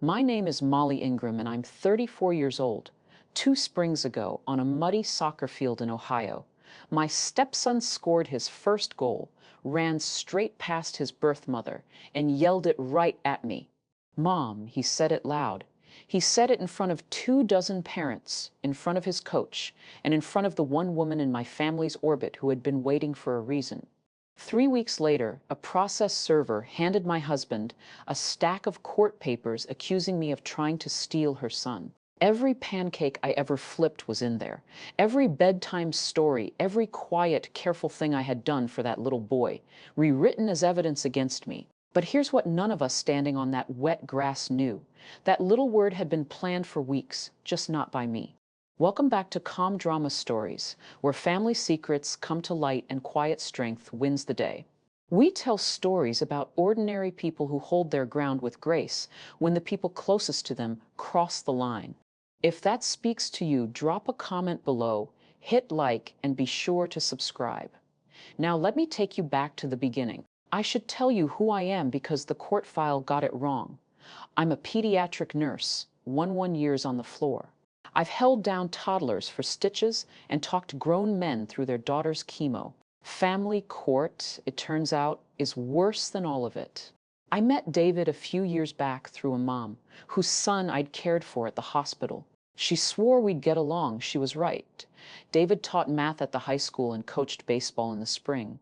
My name is Molly Ingram, and I'm 34 years old. 2 springs ago, on a muddy soccer field in Ohio, my stepson scored his first goal, ran straight past his birth mother, and yelled it right at me. Mom, he said it loud. He said it in front of 24 parents, in front of his coach, and in front of the one woman in my family's orbit who had been waiting for a reason. 3 weeks later, a process server handed my husband a stack of court papers accusing me of trying to steal her son. Every pancake I ever flipped was in there. Every bedtime story, every quiet, careful thing I had done for that little boy, rewritten as evidence against me. But here's what none of us standing on that wet grass knew. That little word had been planned for weeks, just not by me. Welcome back to Calm Drama Stories, where family secrets come to light and quiet strength wins the day. We tell stories about ordinary people who hold their ground with grace when the people closest to them cross the line. If that speaks to you, drop a comment below, hit like, and be sure to subscribe. Now let me take you back to the beginning. I should tell you who I am because the court file got it wrong. I'm a pediatric nurse, 11 years on the floor. I've held down toddlers for stitches and talked grown men through their daughter's chemo. Family court, it turns out, is worse than all of it. I met David a few years back through a mom whose son I'd cared for at the hospital. She swore we'd get along. She was right. David taught math at the high school and coached baseball in the spring.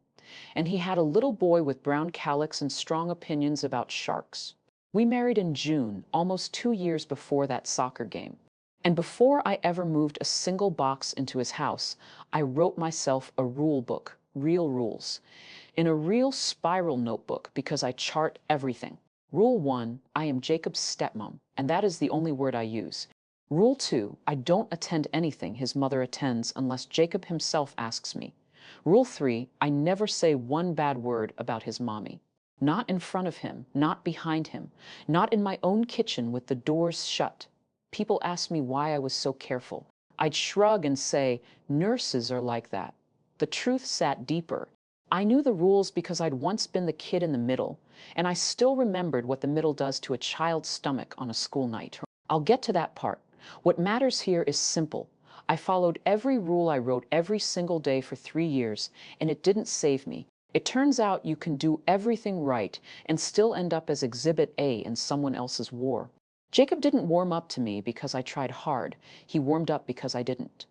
And he had a little boy with brown calyx and strong opinions about sharks. We married in June, almost 2 years before that soccer game. And before I ever moved a single box into his house, I wrote myself a rule book, real rules, in a real spiral notebook because I chart everything. Rule 1, I am Jacob's stepmom, and that is the only word I use. Rule 2, I don't attend anything his mother attends unless Jacob himself asks me. Rule 3, I never say one bad word about his mommy. Not in front of him, not behind him, not in my own kitchen with the doors shut. People asked me why I was so careful. I'd shrug and say, nurses are like that. The truth sat deeper. I knew the rules because I'd once been the kid in the middle, and I still remembered what the middle does to a child's stomach on a school night. I'll get to that part. What matters here is simple. I followed every rule I wrote every single day for 3 years, and it didn't save me. It turns out you can do everything right and still end up as Exhibit A in someone else's war. Jacob didn't warm up to me because I tried hard. He warmed up because I didn't.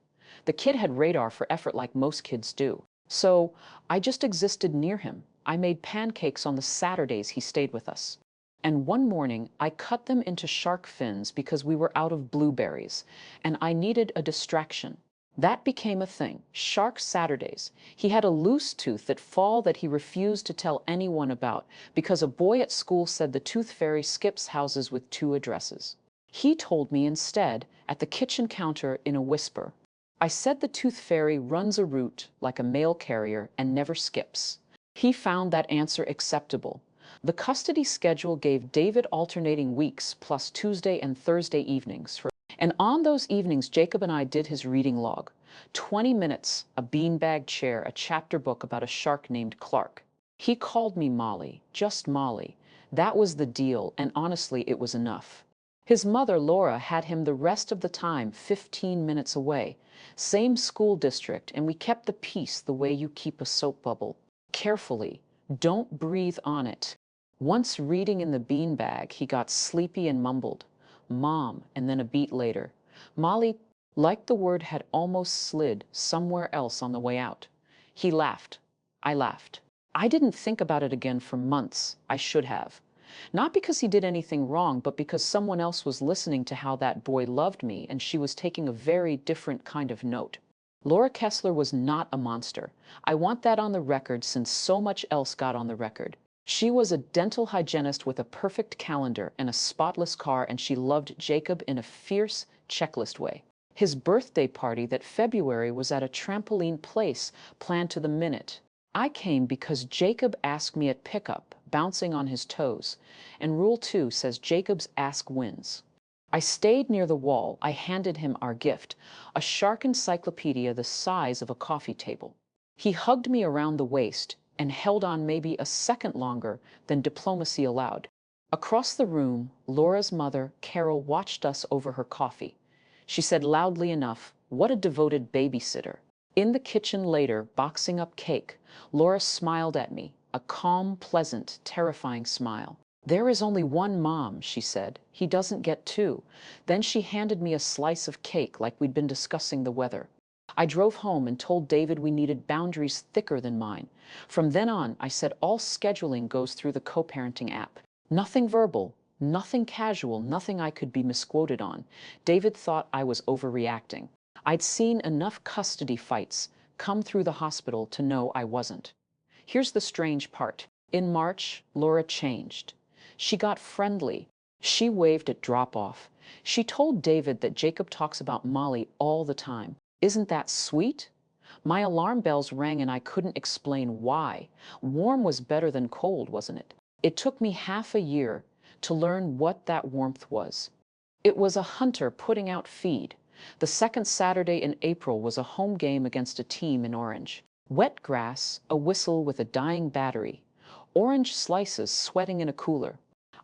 The kid had radar for effort like most kids do. So I just existed near him. I made pancakes on the Saturdays he stayed with us. And one morning, I cut them into shark fins because we were out of blueberries, and I needed a distraction. That became a thing, Shark Saturdays. He had a loose tooth that he refused to tell anyone about because a boy at school said the tooth fairy skips houses with 2 addresses. He told me instead, at the kitchen counter in a whisper. I said the tooth fairy runs a route like a mail carrier and never skips. He found that answer acceptable. The custody schedule gave David alternating weeks plus Tuesday and Thursday evenings and on those evenings, Jacob and I did his reading log. 20 minutes, a beanbag chair, a chapter book about a shark named Clark. He called me Molly, just Molly. That was the deal, and honestly, it was enough. His mother, Laura, had him the rest of the time 15 minutes away. Same school district, and we kept the peace the way you keep a soap bubble. Carefully. Don't breathe on it. Once reading in the beanbag, he got sleepy and mumbled. Mom, and then a beat later. Molly, like the word had almost slid somewhere else on the way out. He laughed. I laughed. I didn't think about it again for months. I should have. Not because he did anything wrong, but because someone else was listening to how that boy loved me, and she was taking a very different kind of note. Laura Kessler was not a monster. I want that on the record since so much else got on the record. She was a dental hygienist with a perfect calendar and a spotless car, and she loved Jacob in a fierce checklist way. His birthday party that February was at a trampoline place planned to the minute. I came because Jacob asked me at pickup, bouncing on his toes, and Rule 2 says Jacob's ask wins. I stayed near the wall. I handed him our gift, a shark encyclopedia the size of a coffee table. He hugged me around the waist and held on maybe a second longer than diplomacy allowed. Across the room, Laura's mother, Carol, watched us over her coffee. She said loudly enough, "What a devoted babysitter." In the kitchen later, boxing up cake, Laura smiled at me, a calm, pleasant, terrifying smile. "There is only one Mom," she said. "He doesn't get two." Then she handed me a slice of cake like we'd been discussing the weather. I drove home and told David we needed boundaries thicker than mine. From then on, I said all scheduling goes through the co-parenting app. Nothing verbal, nothing casual, nothing I could be misquoted on. David thought I was overreacting. I'd seen enough custody fights come through the hospital to know I wasn't. Here's the strange part. In March, Laura changed. She got friendly. She waved at drop-off. She told David that Jacob talks about Molly all the time. Isn't that sweet? My alarm bells rang and I couldn't explain why. Warm was better than cold, wasn't it? It took me half a year to learn what that warmth was. It was a hunter putting out feed. The second Saturday in April was a home game against a team in Orange. Wet grass, a whistle with a dying battery, orange slices sweating in a cooler.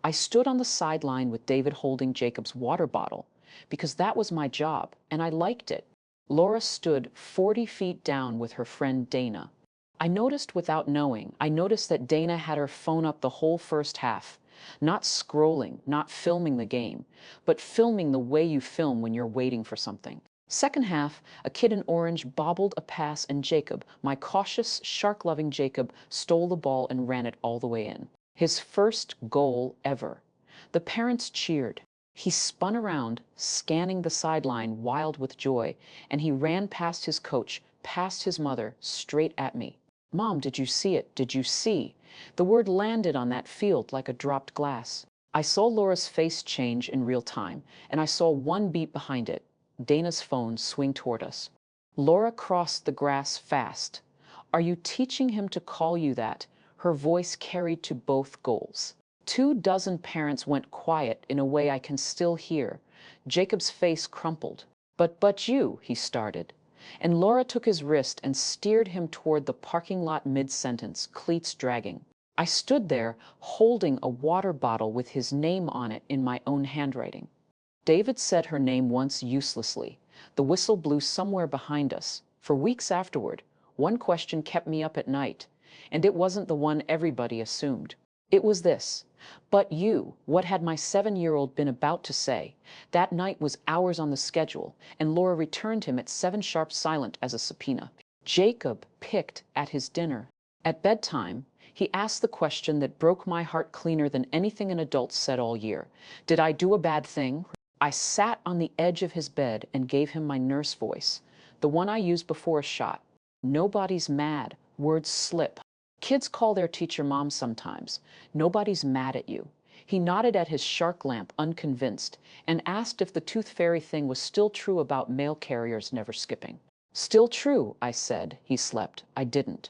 I stood on the sideline with David holding Jacob's water bottle because that was my job and I liked it. Laura stood 40 feet down with her friend Dana. I noticed without knowing, I noticed that Dana had her phone up the whole first half. Not scrolling, not filming the game, but filming the way you film when you're waiting for something. Second half, a kid in orange bobbled a pass and Jacob, my cautious, shark-loving Jacob, stole the ball and ran it all the way in. His first goal ever. The parents cheered. He spun around, scanning the sideline, wild with joy, and he ran past his coach, past his mother, straight at me. "Mom, did you see it? Did you see?" The word landed on that field like a dropped glass. I saw Laura's face change in real time, and I saw one beat behind it, Dana's phone swing toward us. Laura crossed the grass fast. "Are you teaching him to call you that?" Her voice carried to both goals. 24 parents went quiet in a way I can still hear. Jacob's face crumpled. But you," he started. And Laura took his wrist and steered him toward the parking lot mid-sentence, cleats dragging. I stood there, holding a water bottle with his name on it in my own handwriting. David said her name once uselessly. The whistle blew somewhere behind us. For weeks afterward, one question kept me up at night, and it wasn't the one everybody assumed. It was this. "But you," what had my 7-year-old been about to say? That night was hours on the schedule, and Laura returned him at 7 sharp silent as a subpoena. Jacob picked at his dinner. At bedtime, he asked the question that broke my heart cleaner than anything an adult said all year. Did I do a bad thing? I sat on the edge of his bed and gave him my nurse voice, the one I used before a shot. "Nobody's mad. Words slip. Kids call their teacher mom sometimes. Nobody's mad at you." He nodded at his shark lamp, unconvinced, and asked if the tooth fairy thing was still true about mail carriers never skipping. "Still true," I said. He slept. I didn't.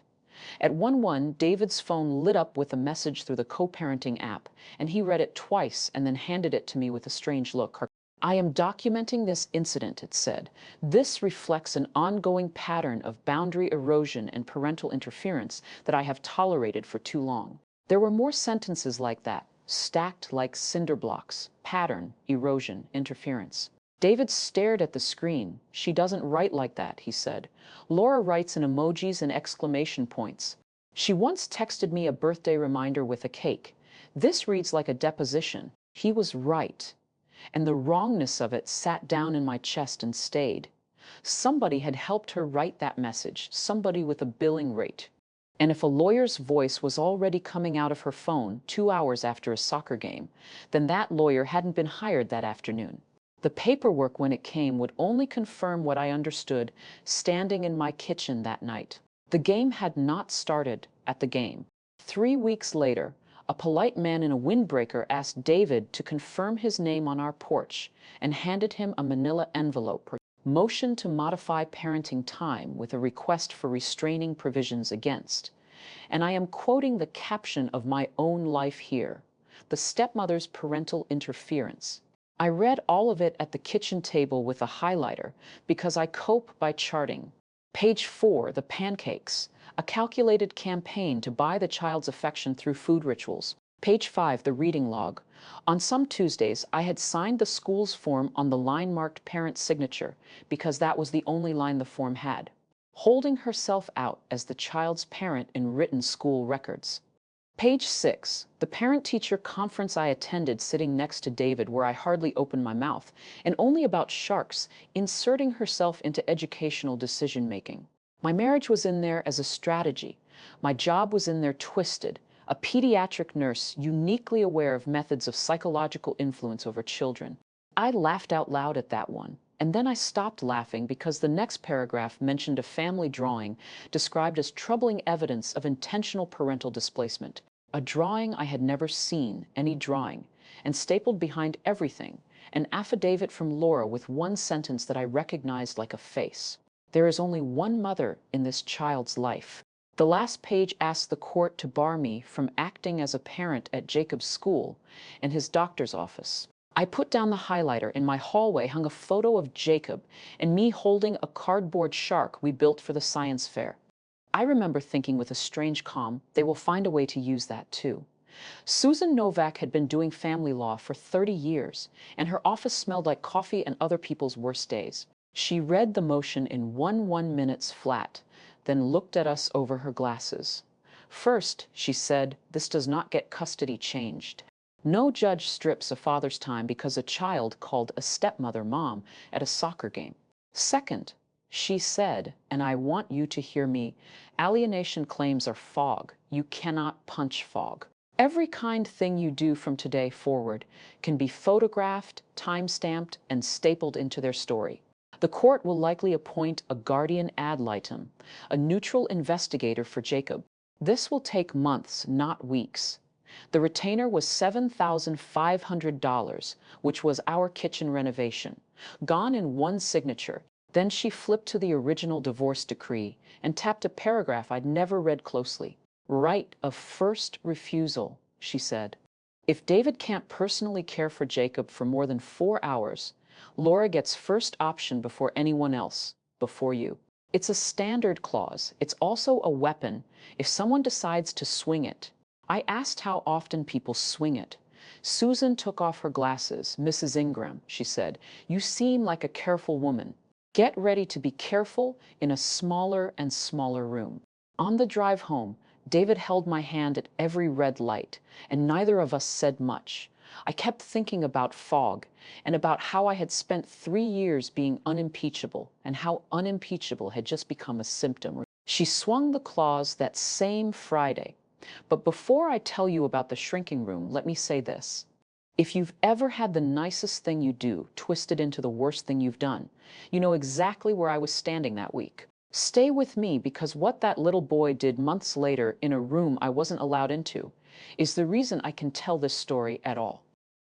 At 1:01, David's phone lit up with a message through the co-parenting app, and he read it twice and then handed it to me with a strange look. "I am documenting this incident," it said. "This reflects an ongoing pattern of boundary erosion and parental interference that I have tolerated for too long." There were more sentences like that, stacked like cinder blocks. Pattern, erosion, interference. David stared at the screen. "She doesn't write like that," he said. "Laura writes in emojis and exclamation points. She once texted me a birthday reminder with a cake. This reads like a deposition." He was right. And the wrongness of it sat down in my chest and stayed. Somebody had helped her write that message, somebody with a billing rate. And if a lawyer's voice was already coming out of her phone 2 hours after a soccer game, then that lawyer hadn't been hired that afternoon. The paperwork, when it came, would only confirm what I understood standing in my kitchen that night. The game had not started at the game. 3 weeks later, a polite man in a windbreaker asked David to confirm his name on our porch and handed him a manila envelope. Motion to modify parenting time with a request for restraining provisions against. And I am quoting the caption of my own life here, "The stepmother's parental interference." I read all of it at the kitchen table with a highlighter because I cope by charting. Page 4, the pancakes, a calculated campaign to buy the child's affection through food rituals. Page 5, the reading log, On some Tuesdays, I had signed the school's form on the line marked parent signature because that was the only line the form had, holding herself out as the child's parent in written school records. Page 6, the parent-teacher conference I attended sitting next to David, where I hardly opened my mouth, and only about sharks, inserting herself into educational decision-making. My marriage was in there as a strategy. My job was in there twisted, a pediatric nurse uniquely aware of methods of psychological influence over children. I laughed out loud at that one, and then I stopped laughing because the next paragraph mentioned a family drawing described as troubling evidence of intentional parental displacement. A drawing I had never seen, any drawing, and stapled behind everything, an affidavit from Laura with one sentence that I recognized like a face. There is only one mother in this child's life. The last page asked the court to bar me from acting as a parent at Jacob's school and his doctor's office. I put down the highlighter. In my hallway hung a photo of Jacob and me holding a cardboard shark we built for the science fair. I remember thinking with a strange calm, they will find a way to use that too. Susan Novak had been doing family law for 30 years, and her office smelled like coffee and other people's worst days. She read the motion in 1 minutes flat, then looked at us over her glasses. First, she said, this does not get custody changed. No judge strips a father's time because a child called a stepmother mom at a soccer game. Second, she said, and I want you to hear me, alienation claims are fog. You cannot punch fog. Every kind thing you do from today forward can be photographed, time-stamped, and stapled into their story. The court will likely appoint a guardian ad litem, a neutral investigator for Jacob. This will take months, not weeks. The retainer was $7,500, which was our kitchen renovation, gone in one signature. Then she flipped to the original divorce decree and tapped a paragraph I'd never read closely. Right of first refusal, she said. If David can't personally care for Jacob for more than 4 hours, Laura gets first option before anyone else, before you. It's a standard clause. It's also a weapon if someone decides to swing it. I asked how often people swing it. Susan took off her glasses. Mrs. Ingram, she said, you seem like a careful woman. Get ready to be careful in a smaller and smaller room. On the drive home, David held my hand at every red light, and neither of us said much. I kept thinking about fog and about how I had spent 3 years being unimpeachable and how unimpeachable had just become a symptom. She swung the clause that same Friday. But before I tell you about the shrinking room, let me say this. If you've ever had the nicest thing you do twisted into the worst thing you've done, you know exactly where I was standing that week. Stay with me, because what that little boy did months later in a room I wasn't allowed into is the reason I can tell this story at all.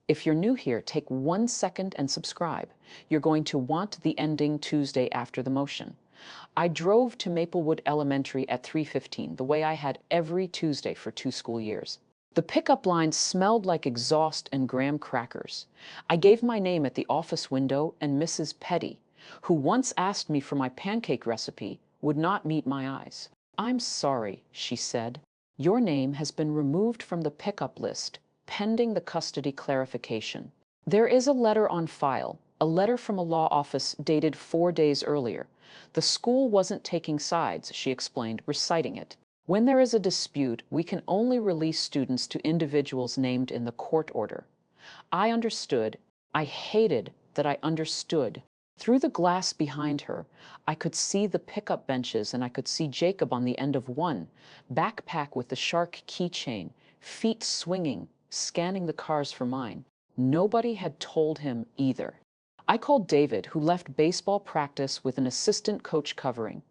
If you're new here, take 1 second and subscribe. You're going to want the ending Tuesday after the motion. I drove to Maplewood Elementary at 3:15, the way I had every Tuesday for 2 school years. The pickup line smelled like exhaust and graham crackers. I gave my name at the office window, and Mrs. Petty, who once asked me for my pancake recipe, would not meet my eyes. I'm sorry, she said. Your name has been removed from the pickup list, pending the custody clarification. There is a letter on file, a letter from a law office dated 4 days earlier. The school wasn't taking sides, she explained, reciting it. When there is a dispute, we can only release students to individuals named in the court order. I understood. I hated that I understood. Through the glass behind her, I could see the pickup benches, and I could see Jacob on the end of one, backpack with the shark keychain, feet swinging, scanning the cars for mine. Nobody had told him either. I called David, who left baseball practice with an assistant coach covering,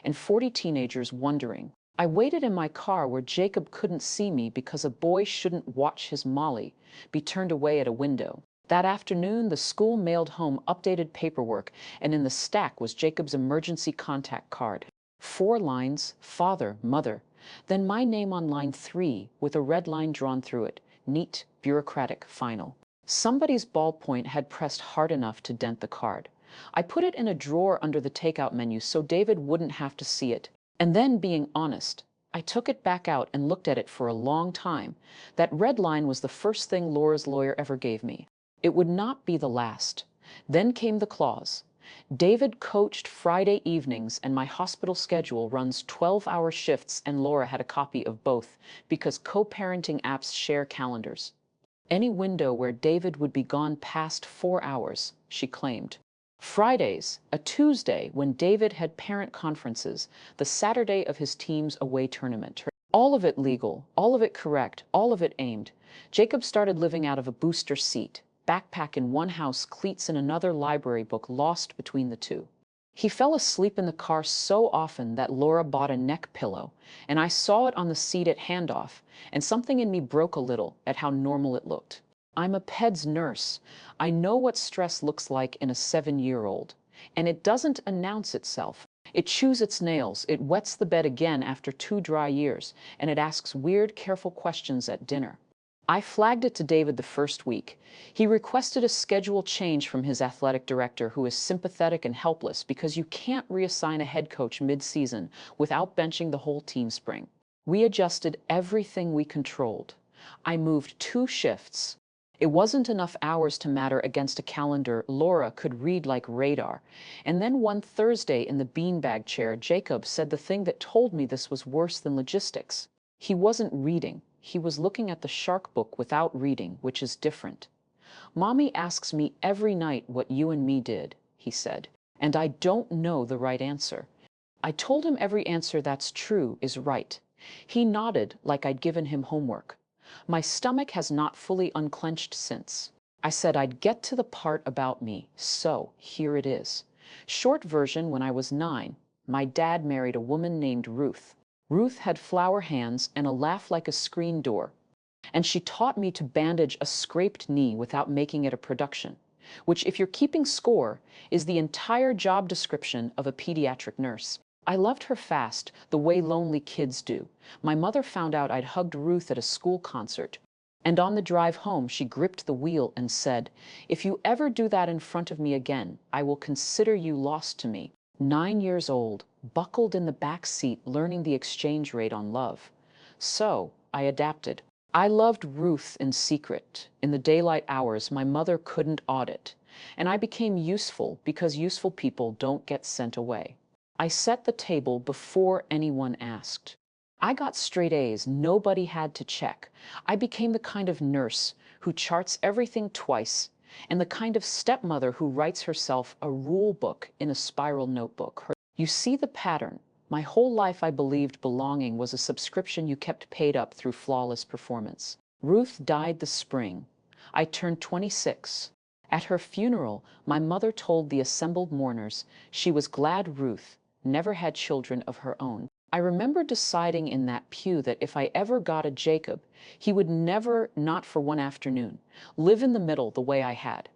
and 40 teenagers wondering. I waited in my car where Jacob couldn't see me because a boy shouldn't watch his Molly be turned away at a window. That afternoon, the school mailed home updated paperwork, and in the stack was Jacob's emergency contact card. 4 lines, father, mother, then my name on line 3 with a red line drawn through it, neat, bureaucratic, final. Somebody's ballpoint had pressed hard enough to dent the card. I put it in a drawer under the takeout menu so David wouldn't have to see it. And then, being honest, I took it back out and looked at it for a long time. That red line was the first thing Laura's lawyer ever gave me. It would not be the last. Then came the clause. David coached Friday evenings and my hospital schedule runs 12-hour shifts, and Laura had a copy of both because co-parenting apps share calendars. Any window where David would be gone past 4 hours, she claimed. Fridays, a Tuesday when David had parent conferences, the Saturday of his team's away tournament. All of it legal, all of it correct, all of it aimed. Jacob started living out of a booster seat, backpack in one house, cleats in another, library book lost between the two. He fell asleep in the car so often that Laura bought a neck pillow, and I saw it on the seat at handoff, and something in me broke a little at how normal it looked. I'm a PEDS nurse. I know what stress looks like in a 7-year-old, and it doesn't announce itself. It chews its nails, it wets the bed again after 2 dry years, and it asks weird, careful questions at dinner. I flagged it to David the first week. He requested a schedule change from his athletic director, who is sympathetic and helpless because you can't reassign a head coach mid-season without benching the whole team spring. We adjusted everything we controlled. I moved 2 shifts. It wasn't enough hours to matter against a calendar Laura could read like radar. And then one Thursday in the beanbag chair, Jacob said the thing that told me this was worse than logistics. He wasn't reading. He was looking at the shark book without reading, which is different. Mommy asks me every night what you and me did, he said, and I don't know the right answer. I told him every answer that's true is right. He nodded like I'd given him homework. My stomach has not fully unclenched since. I said I'd get to the part about me, so here it is. Short version: when I was 9, my dad married a woman named Ruth. Ruth had flower hands and a laugh like a screen door, and she taught me to bandage a scraped knee without making it a production, which, if you're keeping score, is the entire job description of a pediatric nurse. I loved her fast, the way lonely kids do. My mother found out I'd hugged Ruth at a school concert, and on the drive home she gripped the wheel and said, "If you ever do that in front of me again, I will consider you lost to me." 9 years old, buckled in the back seat, learning the exchange rate on love. So I adapted. I loved Ruth in secret. In the daylight hours my mother couldn't audit, and I became useful because useful people don't get sent away. I set the table before anyone asked. I got straight A's, nobody had to check. I became the kind of nurse who charts everything twice, and the kind of stepmother who writes herself a rule book in a spiral notebook. You see the pattern. My whole life I believed belonging was a subscription you kept paid up through flawless performance. Ruth died the spring. I turned 26. At her funeral, my mother told the assembled mourners she was glad Ruth never had children of her own. I remember deciding in that pew that if I ever got a Jacob, he would never, not for one afternoon, live in the middle the way I had.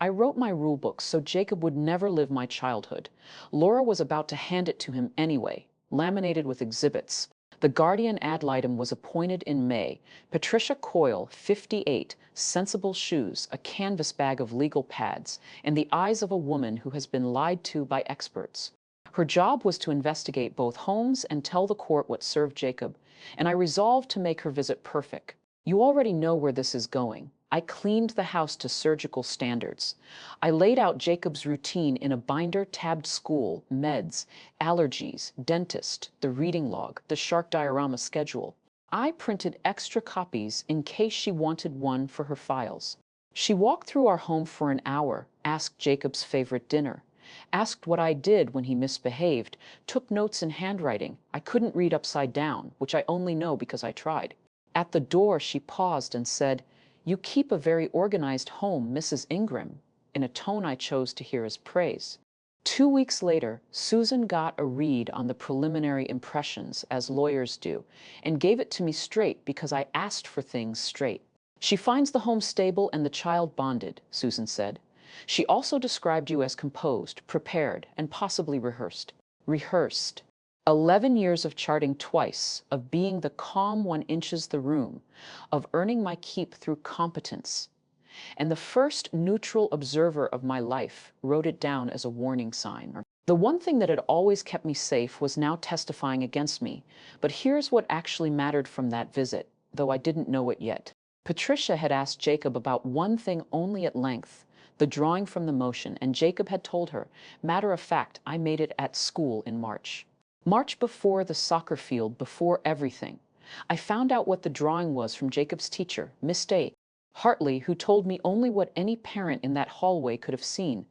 I wrote my rule book so Jacob would never live my childhood. Laura was about to hand it to him anyway, laminated with exhibits. The guardian ad litem was appointed in May. Patricia Coyle, 58, sensible shoes, a canvas bag of legal pads, and the eyes of a woman who has been lied to by experts. Her job was to investigate both homes and tell the court what served Jacob, and I resolved to make her visit perfect. You already know where this is going. I cleaned the house to surgical standards. I laid out Jacob's routine in a binder tabbed school, meds, allergies, dentist, the reading log, the shark diorama schedule. I printed extra copies in case she wanted one for her files. She walked through our home for an hour, asked Jacob's favorite dinner, asked what I did when he misbehaved, took notes in handwriting I couldn't read upside down, which I only know because I tried. At the door, she paused and said, "You keep a very organized home, Mrs. Ingram," in a tone I chose to hear as praise. 2 weeks later, Susan got a read on the preliminary impressions, as lawyers do, and gave it to me straight because I asked for things straight. "She finds the home stable and the child bonded," Susan said. "She also described you as composed, prepared, and possibly rehearsed." Rehearsed. 11 years of charting twice, of being the calm one inches the room, of earning my keep through competence. And the first neutral observer of my life wrote it down as a warning sign. The one thing that had always kept me safe was now testifying against me. But here's what actually mattered from that visit, though I didn't know it yet. Patricia had asked Jacob about one thing only at length, the drawing from the motion, and Jacob had told her, matter of fact, I made it at school in March. March before the soccer field, before everything. I found out what the drawing was from Jacob's teacher, Miss Day, Hartley, who told me only what any parent in that hallway could have seen,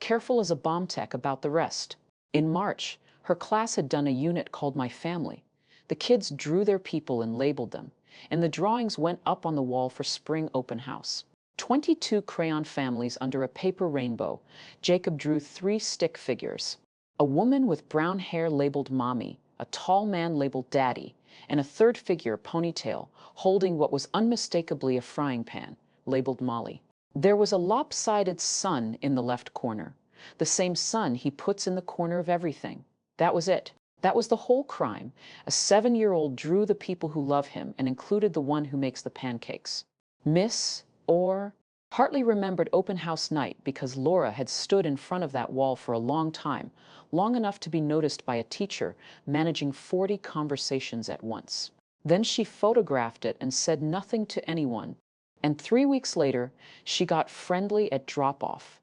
careful as a bomb tech about the rest. In March, her class had done a unit called My Family. The kids drew their people and labeled them, and the drawings went up on the wall for spring open house. 22 crayon families under a paper rainbow. Jacob drew 3 stick figures. A woman with brown hair labeled Mommy, a tall man labeled Daddy, and a third figure, ponytail, holding what was unmistakably a frying pan, labeled Molly. There was a lopsided sun in the left corner, the same sun he puts in the corner of everything. That was it. That was the whole crime. A 7-year-old drew the people who love him and included the one who makes the pancakes. Miss or Hartley remembered open house night because Laura had stood in front of that wall for a long time, long enough to be noticed by a teacher managing 40 conversations at once. Then she photographed it and said nothing to anyone. And 3 weeks later, she got friendly at drop-off.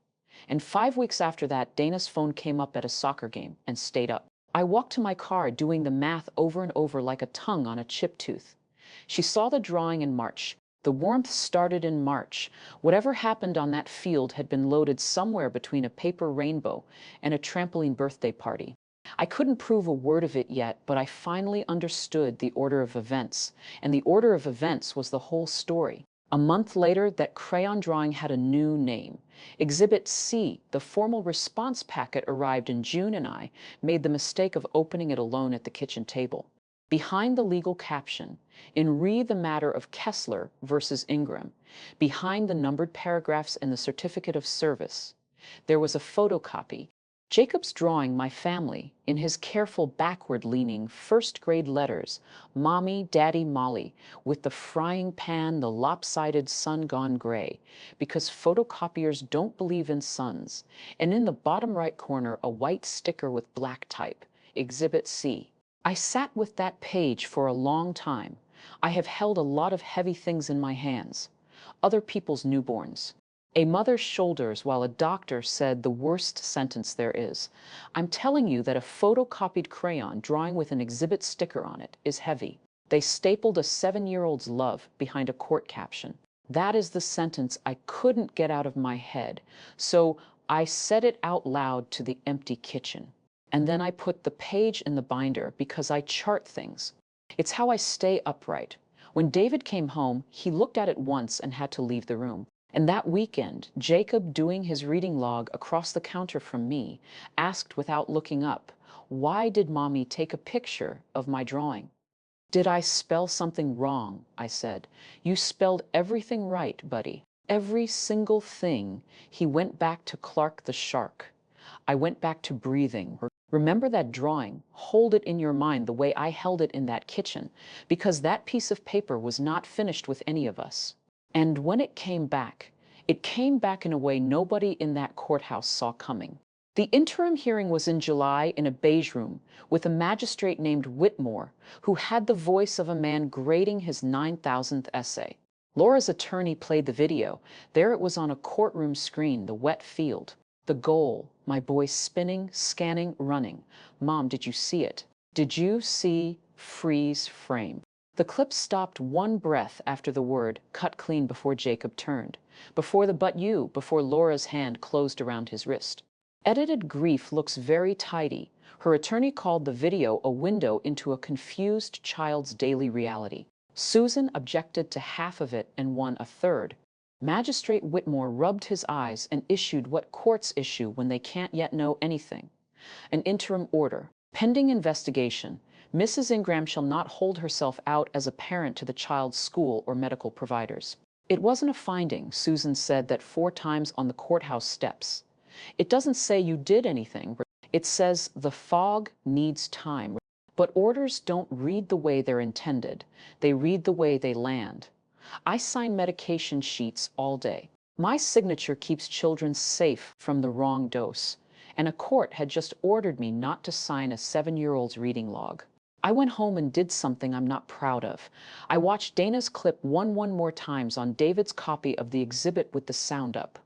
And 5 weeks after that, Dana's phone came up at a soccer game and stayed up. I walked to my car doing the math over and over like a tongue on a chipped tooth. She saw the drawing in March. The warmth started in March. Whatever happened on that field had been loaded somewhere between a paper rainbow and a trampoline birthday party. I couldn't prove a word of it yet, but I finally understood the order of events. And the order of events was the whole story. A month later, that crayon drawing had a new name. Exhibit C, the formal response packet, arrived in June, and I made the mistake of opening it alone at the kitchen table. Behind the legal caption, in re the matter of Kessler versus Ingram, behind the numbered paragraphs in the certificate of service, there was a photocopy. Jacob's drawing My Family, in his careful backward-leaning first-grade letters, Mommy, Daddy, Molly, with the frying pan, the lopsided sun gone gray, because photocopiers don't believe in suns, and in the bottom right corner a white sticker with black type, Exhibit C. I sat with that page for a long time. I have held a lot of heavy things in my hands, other people's newborns. A mother's shoulders, while a doctor said the worst sentence there is. I'm telling you that a photocopied crayon drawing with an exhibit sticker on it is heavy. They stapled a 7-year-old's love behind a court caption. That is the sentence I couldn't get out of my head, so I said it out loud to the empty kitchen. And then I put the page in the binder because I chart things. It's how I stay upright. When David came home, he looked at it once and had to leave the room. And that weekend, Jacob, doing his reading log across the counter from me, asked without looking up, "Why did Mommy take a picture of my drawing?" "Did I spell something wrong?" I said. "You spelled everything right, buddy. Every single thing." He went back to Clark the shark. I went back to breathing. Remember that drawing. Hold it in your mind the way I held it in that kitchen, because that piece of paper was not finished with any of us. And when it came back in a way nobody in that courthouse saw coming. The interim hearing was in July in a beige room with a magistrate named Whitmore, who had the voice of a man grading his 9,000th essay. Laura's attorney played the video. There it was on a courtroom screen, the wet field. The goal, my boy spinning, scanning, running. Mom, did you see it? Did you see freeze frame? The clip stopped one breath after the word, cut clean, before Jacob turned, before the "but you," before Laura's hand closed around his wrist. Edited grief looks very tidy. Her attorney called the video a window into a confused child's daily reality. Susan objected to half of it and won a third. Magistrate Whitmore rubbed his eyes and issued what courts issue when they can't yet know anything. An interim order. Pending investigation. Mrs. Ingram shall not hold herself out as a parent to the child's school or medical providers. It wasn't a finding. Susan said that 4 times on the courthouse steps. It doesn't say you did anything. It says the fog needs time. But orders don't read the way they're intended. They read the way they land. I sign medication sheets all day. My signature keeps children safe from the wrong dose. and a court had just ordered me not to sign a 7-year-old's reading log. I went home and did something I'm not proud of. I watched Dana's clip one more times on David's copy of the exhibit with the sound up.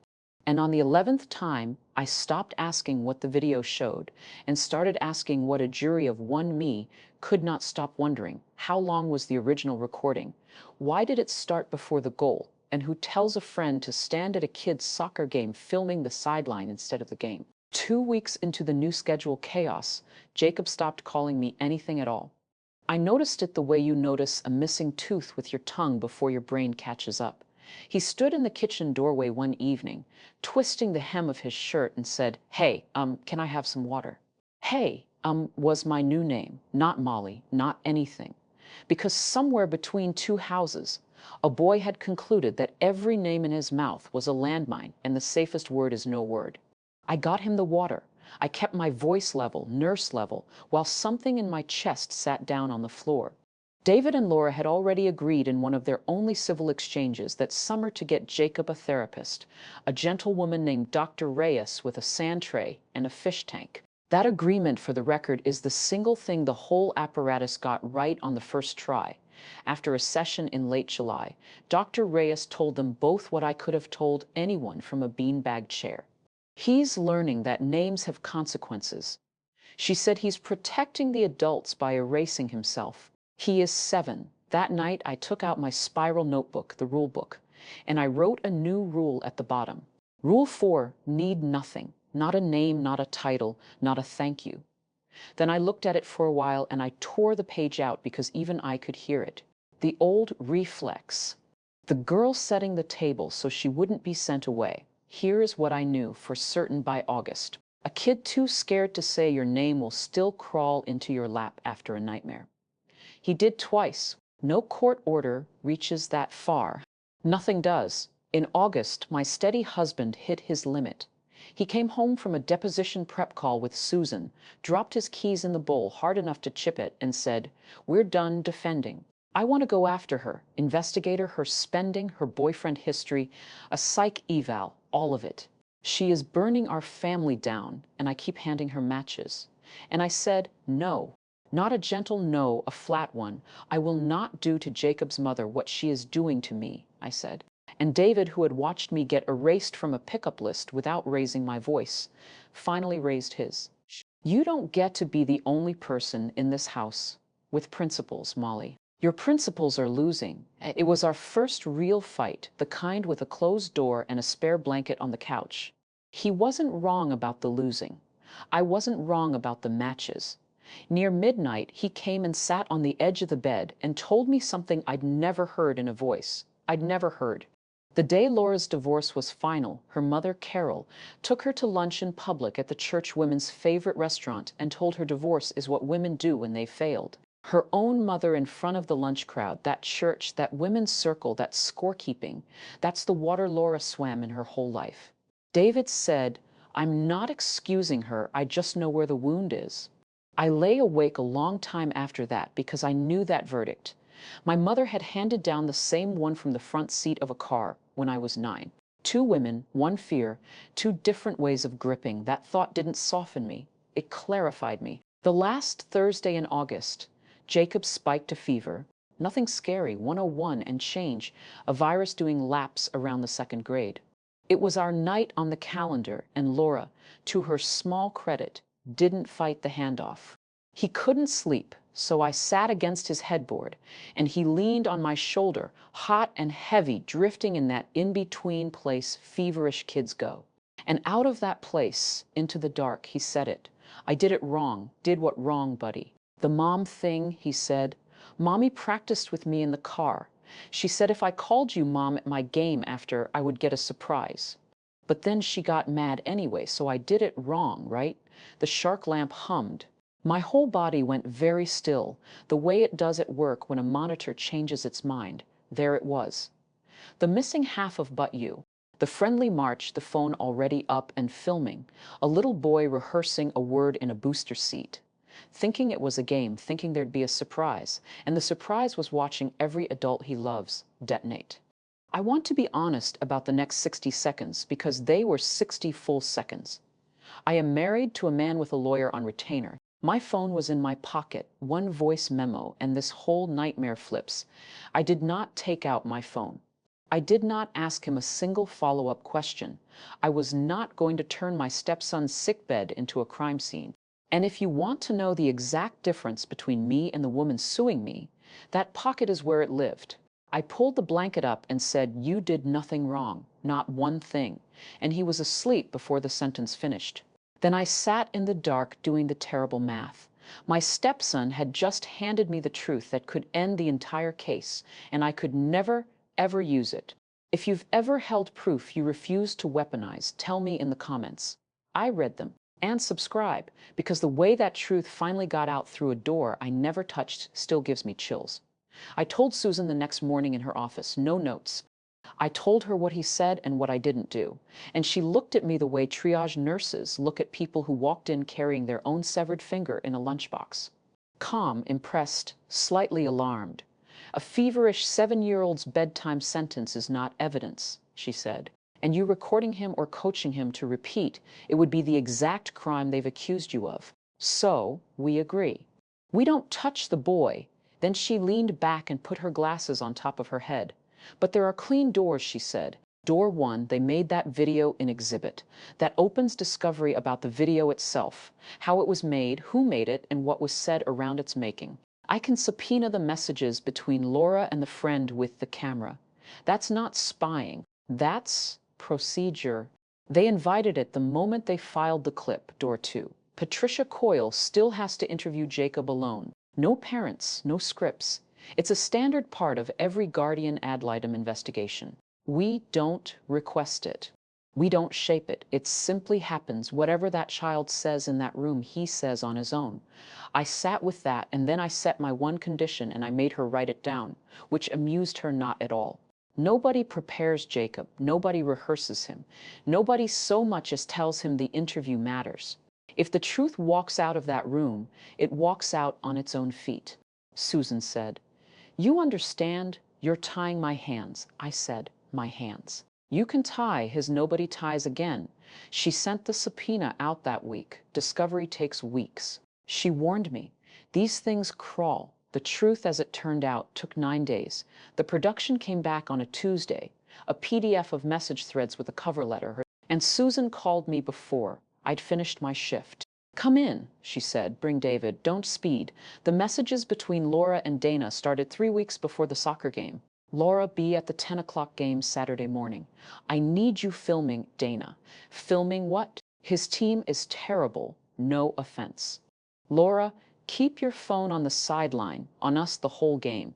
And on the 11th time, I stopped asking what the video showed and started asking what a jury of one me could not stop wondering. How long was the original recording? Why did it start before the goal? And who tells a friend to stand at a kid's soccer game filming the sideline instead of the game? 2 weeks into the new schedule chaos, Jacob stopped calling me anything at all. I noticed it the way you notice a missing tooth with your tongue before your brain catches up. He stood in the kitchen doorway one evening, twisting the hem of his shirt and said, "Hey, can I have some water?" Hey, was my new name, not Molly, not anything. Because somewhere between two houses, a boy had concluded that every name in his mouth was a landmine and the safest word is no word. I got him the water. I kept my voice level, nurse level, while something in my chest sat down on the floor. David and Laura had already agreed in one of their only civil exchanges that summer to get Jacob a therapist, a gentlewoman named Dr. Reyes with a sand tray and a fish tank. That agreement, for the record, is the single thing the whole apparatus got right on the first try. After a session in late July, Dr. Reyes told them both what I could have told anyone from a beanbag chair. He's learning that names have consequences. She said he's protecting the adults by erasing himself. He is 7. That night, I took out my spiral notebook, the rule book, and I wrote a new rule at the bottom. Rule 4, need nothing. Not a name, not a title, not a thank you. Then I looked at it for a while and I tore the page out because even I could hear it. The old reflex. The girl setting the table so she wouldn't be sent away. Here is what I knew for certain by August. A kid too scared to say your name will still crawl into your lap after a nightmare. He did twice. No court order reaches that far. Nothing does. In August, my steady husband hit his limit. He came home from a deposition prep call with Susan, dropped his keys in the bowl hard enough to chip it, and said, "We're done defending. I want to go after her, investigate her spending, her boyfriend history, a psych eval, all of it. She is burning our family down, and I keep handing her matches." And I said, "No, not a gentle no, a flat one. I will not do to Jacob's mother what she is doing to me," I said. And David, who had watched me get erased from a pickup list without raising my voice, finally raised his. "You don't get to be the only person in this house with principles, Molly. Your principles are losing. It was our first real fight, the kind with a closed door and a spare blanket on the couch. He wasn't wrong about the losing. I wasn't wrong about the matches. Near midnight, he came and sat on the edge of the bed and told me something I'd never heard in a voice. I'd never heard. The day Laura's divorce was final, her mother, Carol, took her to lunch in public at the church women's favorite restaurant and told her divorce is what women do when they failed. Her own mother in front of the lunch crowd, that church, that women's circle, that scorekeeping, that's the water Laura swam in her whole life. David said, "I'm not excusing her, I just know where the wound is." I lay awake a long time after that because I knew that verdict. My mother had handed down the same one from the front seat of a car when I was 9. 2 women, 1 fear, 2 different ways of gripping. That thought didn't soften me. It clarified me. The last Thursday in August, Jacob spiked a fever. Nothing scary, 101 and change, a virus doing laps around the 2nd grade. It was our night on the calendar, and Laura, to her small credit, didn't fight the handoff. He couldn't sleep, so I sat against his headboard, and he leaned on my shoulder, hot and heavy, drifting in that in-between place feverish kids go. And out of that place, into the dark, he said it. "I did it wrong. Did what wrong, buddy? The mom thing," he said. "Mommy practiced with me in the car. She said if I called you Mom at my game after, I would get a surprise. But then she got mad anyway, so I did it wrong, right?" The shark lamp hummed. My whole body went very still, the way it does at work when a monitor changes its mind. There it was. The missing half of "But You." The friendly march, the phone already up and filming. A little boy rehearsing a word in a booster seat. Thinking it was a game, thinking there'd be a surprise. And the surprise was watching every adult he loves detonate. I want to be honest about the next 60 seconds because they were 60 full seconds. I am married to a man with a lawyer on retainer. My phone was in my pocket, one voice memo, and this whole nightmare flips. I did not take out my phone. I did not ask him a single follow-up question. I was not going to turn my stepson's sickbed into a crime scene. And if you want to know the exact difference between me and the woman suing me, that pocket is where it lived. I pulled the blanket up and said, "You did nothing wrong, not one thing." And he was asleep before the sentence finished. Then I sat in the dark doing the terrible math. My stepson had just handed me the truth that could end the entire case, and I could never, ever use it. If you've ever held proof you refuse to weaponize, tell me in the comments. I read them. And subscribe, because the way that truth finally got out through a door I never touched still gives me chills. I told Susan the next morning in her office, no notes. I told her what he said and what I didn't do. And she looked at me the way triage nurses look at people who walked in carrying their own severed finger in a lunchbox. Calm, impressed, slightly alarmed. "A feverish 7-year-old's bedtime sentence is not evidence," she said. "And you recording him or coaching him to repeat, it would be the exact crime they've accused you of. So, we agree. We don't touch the boy." Then she leaned back and put her glasses on top of her head. "But there are clean doors," she said. "Door 1, they made that video in exhibit. That opens discovery about the video itself, how it was made, who made it, and what was said around its making. I can subpoena the messages between Laura and the friend with the camera. That's not spying. That's procedure." They invited it the moment they filed the clip, door 2. Patricia Coyle still has to interview Jacob alone. No parents, no scripts. It's a standard part of every guardian ad litem investigation. We don't request it. We don't shape it. It simply happens. Whatever that child says in that room, he says on his own. I sat with that, and then I set my one condition and I made her write it down, which amused her not at all. Nobody prepares Jacob. Nobody rehearses him. Nobody so much as tells him the interview matters. If the truth walks out of that room, it walks out on its own feet. Susan said, "You understand? You're tying my hands." I said, "My hands." You can tie his nobody ties again. She sent the subpoena out that week. Discovery takes weeks. She warned me. These things crawl. The truth, as it turned out, took 9 days. The production came back on a Tuesday, a PDF of message threads with a cover letter. And Susan called me before I'd finished my shift. "Come in," she said. "Bring David. Don't speed. The messages between Laura and Dana started 3 weeks before the soccer game. Laura, be at the 10 o'clock game Saturday morning. I need you filming Dana." "Filming what?" "His team is terrible. No offense." "Laura, keep your phone on the sideline, on us the whole game.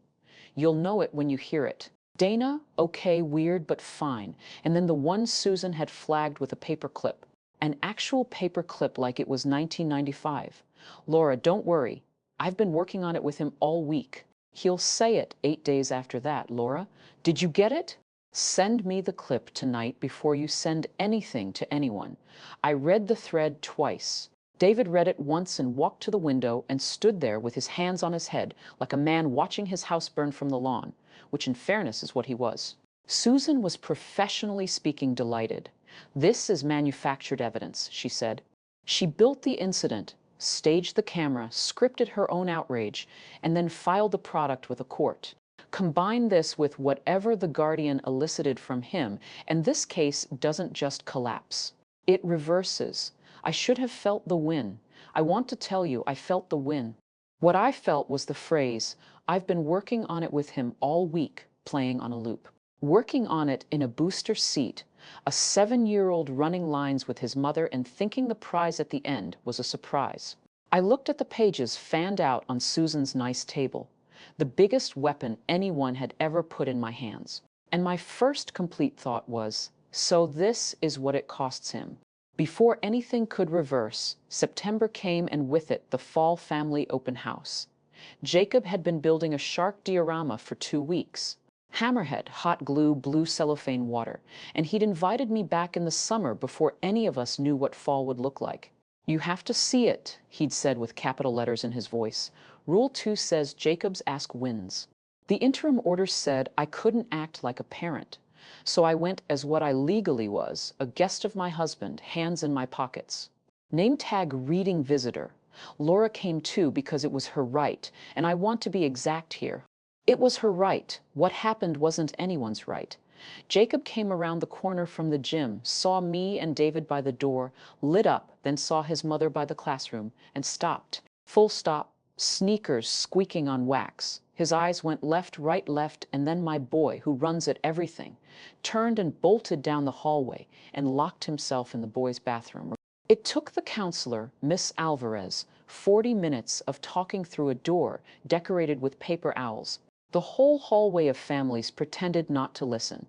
You'll know it when you hear it." Dana, okay, weird, but fine. And then the one Susan had flagged with a paper clip. An actual paper clip like it was 1995. "Laura, don't worry. I've been working on it with him all week. He'll say it 8 days after that. Laura, did you get it? Send me the clip tonight before you send anything to anyone." I read the thread twice. David read it once and walked to the window and stood there with his hands on his head like a man watching his house burn from the lawn, which in fairness is what he was. Susan was professionally speaking delighted. "This is manufactured evidence," she said. She built the incident, staged the camera, scripted her own outrage, and then filed the product with a court. Combine this with whatever the Guardian elicited from him, and this case doesn't just collapse. It reverses. I should have felt the win. I want to tell you, I felt the win. What I felt was the phrase, "I've been working on it with him all week," playing on a loop. Working on it in a booster seat, a 7-year-old running lines with his mother and thinking the prize at the end was a surprise. I looked at the pages fanned out on Susan's nice table, the biggest weapon anyone had ever put in my hands. And my first complete thought was, so this is what it costs him. Before anything could reverse, September came and with it the fall family open house. Jacob had been building a shark diorama for 2 weeks. Hammerhead, hot glue, blue cellophane water, and he'd invited me back in the summer before any of us knew what fall would look like. "You have to see it," he'd said with capital letters in his voice. "Rule 2 says Jacob's ask wins." The interim order said I couldn't act like a parent, so I went as what I legally was, a guest of my husband, hands in my pockets. Name tag reading visitor. Laura came too because it was her right, and I want to be exact here. It was her right. What happened wasn't anyone's right. Jacob came around the corner from the gym, saw me and David by the door, lit up, then saw his mother by the classroom, and stopped. Full stop, sneakers squeaking on wax. His eyes went left, right, left, and then my boy, who runs at everything, turned and bolted down the hallway and locked himself in the boys' bathroom. It took the counselor, Miss Alvarez, 40 minutes of talking through a door decorated with paper owls. The whole hallway of families pretended not to listen.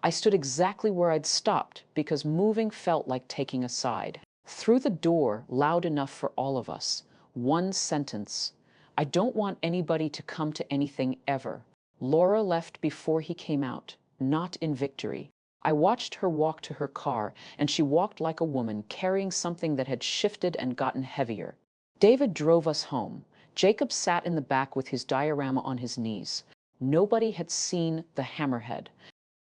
I stood exactly where I'd stopped because moving felt like taking a side. Through the door, loud enough for all of us. One sentence. I don't want anybody to come to anything ever. Laura left before he came out, not in victory. I watched her walk to her car, and she walked like a woman carrying something that had shifted and gotten heavier. David drove us home. Jacob sat in the back with his diorama on his knees. Nobody had seen the hammerhead.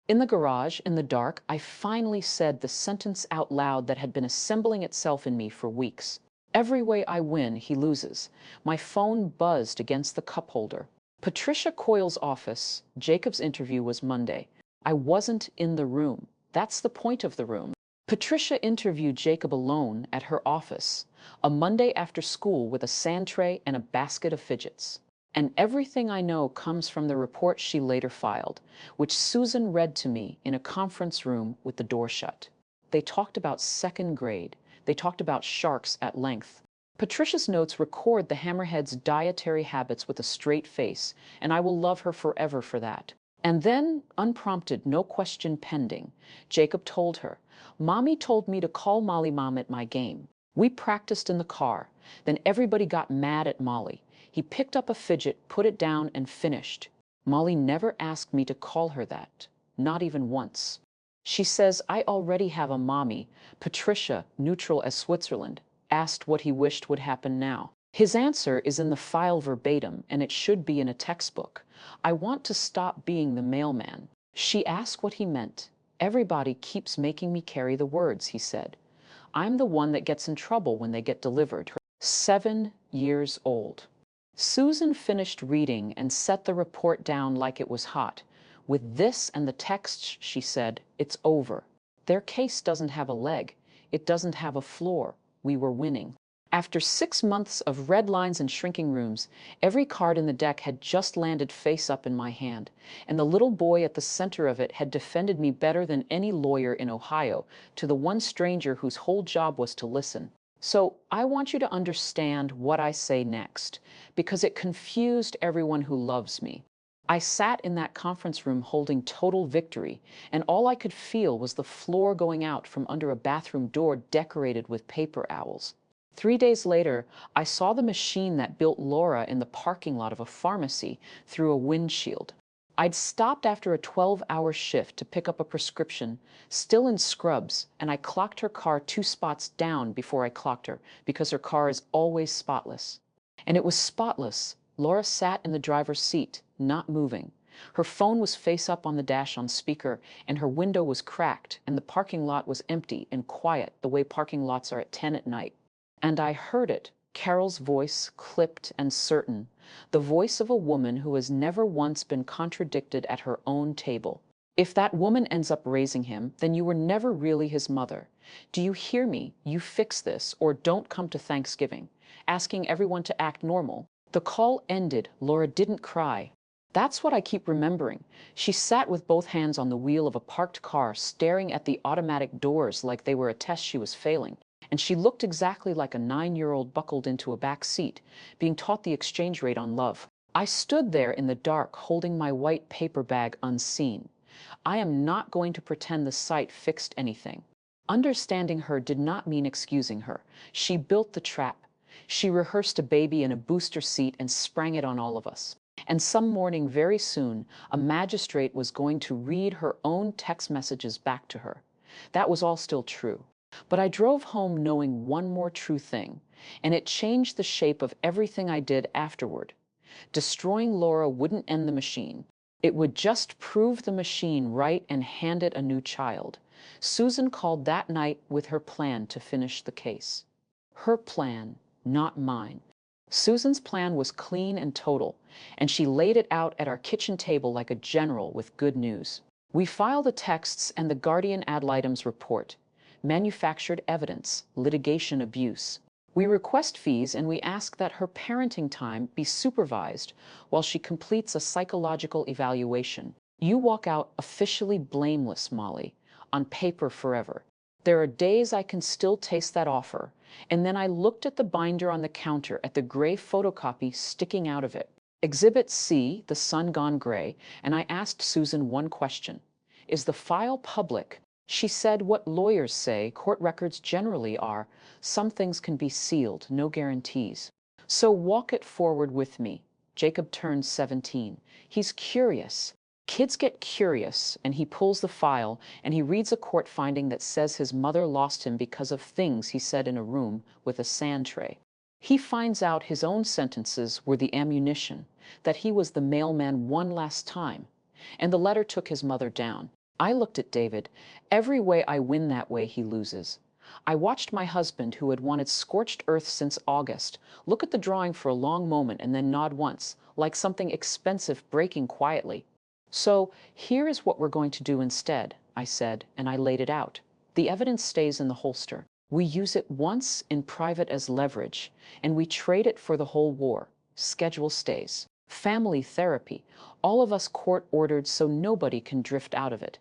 In the garage, in the dark, I finally said the sentence out loud that had been assembling itself in me for weeks. Every way I win, he loses. My phone buzzed against the cup holder. Patricia Coyle's office. Jacob's interview was Monday. I wasn't in the room. That's the point of the room. Patricia interviewed Jacob alone at her office, a Monday after school with a sand tray and a basket of fidgets. And everything I know comes from the report she later filed, which Susan read to me in a conference room with the door shut. They talked about second grade. They talked about sharks at length. Patricia's notes record the hammerhead's dietary habits with a straight face, and I will love her forever for that. And then, unprompted, no question pending, Jacob told her, "Mommy told me to call Molly Mom at my game." We practiced in the car. Then everybody got mad at Molly. He picked up a fidget, put it down, and finished. Molly never asked me to call her that, not even once. She says I already have a mommy. Patricia, neutral as Switzerland, asked what he wished would happen now. His answer is in the file verbatim, and it should be in a textbook. I want to stop being the mailman. She asked what he meant. Everybody keeps making me carry the words, he said. I'm the one that gets in trouble when they get delivered. 7 years old. Susan finished reading and set the report down like it was hot. With this and the text, she said, it's over. Their case doesn't have a leg. It doesn't have a floor. We were winning. After 6 months of red lines and shrinking rooms, every card in the deck had just landed face up in my hand, and the little boy at the center of it had defended me better than any lawyer in Ohio to the one stranger whose whole job was to listen. So I want you to understand what I say next, because it confused everyone who loves me. I sat in that conference room holding total victory, and all I could feel was the floor going out from under a bathroom door decorated with paper owls. 3 days later, I saw the machine that built Laura in the parking lot of a pharmacy through a windshield. I'd stopped after a 12-hour shift to pick up a prescription, still in scrubs, and I clocked her car 2 spots down before I clocked her, because her car is always spotless. And it was spotless. Laura sat in the driver's seat, not moving. Her phone was face up on the dash on speaker, and her window was cracked, and the parking lot was empty and quiet the way parking lots are at 10 at night. And I heard it, Carol's voice, clipped and certain, the voice of a woman who has never once been contradicted at her own table. If that woman ends up raising him, then you were never really his mother. Do you hear me? You fix this, or don't come to Thanksgiving. Asking everyone to act normal. The call ended. Laura didn't cry. That's what I keep remembering. She sat with both hands on the wheel of a parked car, staring at the automatic doors like they were a test she was failing. And she looked exactly like a 9-year-old buckled into a back seat, being taught the exchange rate on love. I stood there in the dark, holding my white paper bag unseen. I am not going to pretend the sight fixed anything. Understanding her did not mean excusing her. She built the trap. She rehearsed a baby in a booster seat and sprang it on all of us. And some morning very soon, a magistrate was going to read her own text messages back to her. That was all still true. But I drove home knowing one more true thing, and it changed the shape of everything I did afterward. Destroying Laura wouldn't end the machine. It would just prove the machine right and hand it a new child. Susan called that night with her plan to finish the case. Her plan, not mine. Susan's plan was clean and total, and she laid it out at our kitchen table like a general with good news. We file the texts and the guardian ad litem's report. Manufactured evidence, litigation abuse. We request fees and we ask that her parenting time be supervised while she completes a psychological evaluation. You walk out officially blameless, Molly, on paper forever. There are days I can still taste that offer, and then I looked at the binder on the counter at the gray photocopy sticking out of it. Exhibit C, the sun gone gray, and I asked Susan one question. Is the file public? She said what lawyers say court records generally are. Some things can be sealed, no guarantees. So walk it forward with me. Jacob turns 17. He's curious. Kids get curious, and he pulls the file, and he reads a court finding that says his mother lost him because of things he said in a room with a sand tray. He finds out his own sentences were the ammunition, that he was the mailman one last time, and the letter took his mother down. I looked at David. Every way I win, that way he loses. I watched my husband, who had wanted scorched earth since August, look at the drawing for a long moment and then nod once, like something expensive breaking quietly. So here is what we're going to do instead, I said, and I laid it out. The evidence stays in the holster. We use it once in private as leverage, and we trade it for the whole war. Schedule stays. Family therapy. All of us court-ordered so nobody can drift out of it.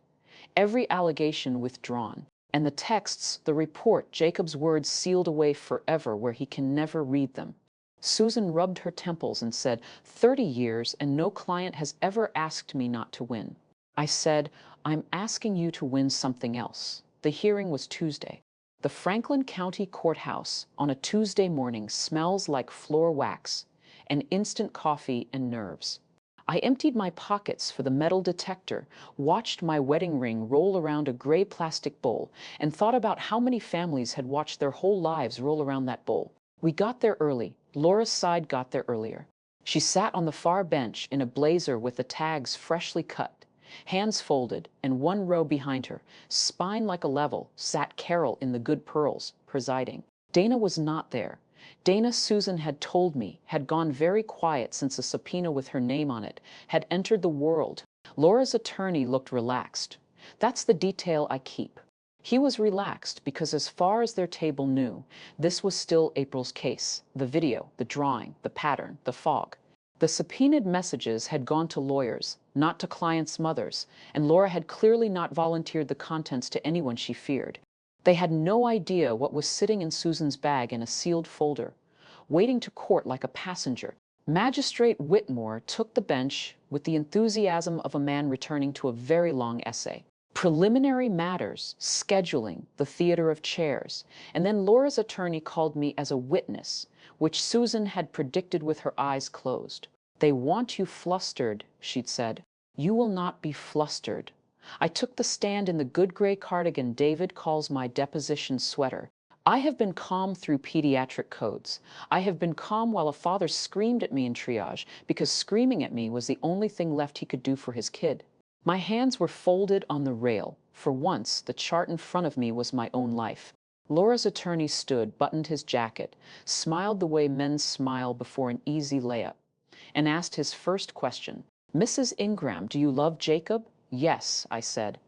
Every allegation withdrawn. And the texts, the report, Jacob's words sealed away forever where he can never read them. Susan rubbed her temples and said, 30 years and no client has ever asked me not to win. I said, I'm asking you to win something else. The hearing was Tuesday. The Franklin County Courthouse on a Tuesday morning smells like floor wax and instant coffee and nerves. I emptied my pockets for the metal detector, watched my wedding ring roll around a gray plastic bowl, and thought about how many families had watched their whole lives roll around that bowl. We got there early. Laura's side got there earlier. She sat on the far bench in a blazer with the tags freshly cut, hands folded, and one row behind her, spine like a level, sat Carol in the good pearls, presiding. Dana was not there. Dana, Susan had told me, had gone very quiet since a subpoena with her name on it had entered the world. Laura's attorney looked relaxed. That's the detail I keep. He was relaxed because as far as their table knew, this was still April's case. The video, the drawing, the pattern, the fog. The subpoenaed messages had gone to lawyers, not to clients' mothers, and Laura had clearly not volunteered the contents to anyone she feared. They had no idea what was sitting in Susan's bag in a sealed folder, waiting to court like a passenger. Magistrate Whitmore took the bench with the enthusiasm of a man returning to a very long essay. Preliminary matters, scheduling, the theater of chairs, and then Laura's attorney called me as a witness, which Susan had predicted with her eyes closed. They want you flustered, she'd said. You will not be flustered. I took the stand in the good gray cardigan David calls my deposition sweater. I have been calm through pediatric codes. I have been calm while a father screamed at me in triage because screaming at me was the only thing left he could do for his kid. My hands were folded on the rail. For once, the chart in front of me was my own life. Laura's attorney stood, buttoned his jacket, smiled the way men smile before an easy layup, and asked his first question. Mrs. Ingram, do you love Jacob? Yes, I said.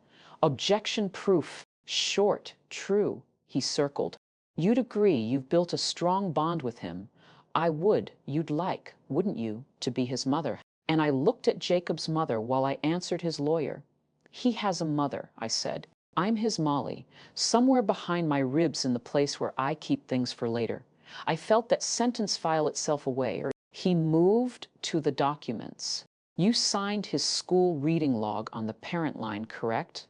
Objection proof. Short. True. He circled. You'd agree you've built a strong bond with him. I would. You'd like, wouldn't you, to be his mother? And I looked at Jacob's mother while I answered his lawyer. He has a mother, I said. I'm his Molly, somewhere behind my ribs in the place where I keep things for later. I felt that sentence file itself away. He moved to the documents. You signed his school reading log on the parent line, correct?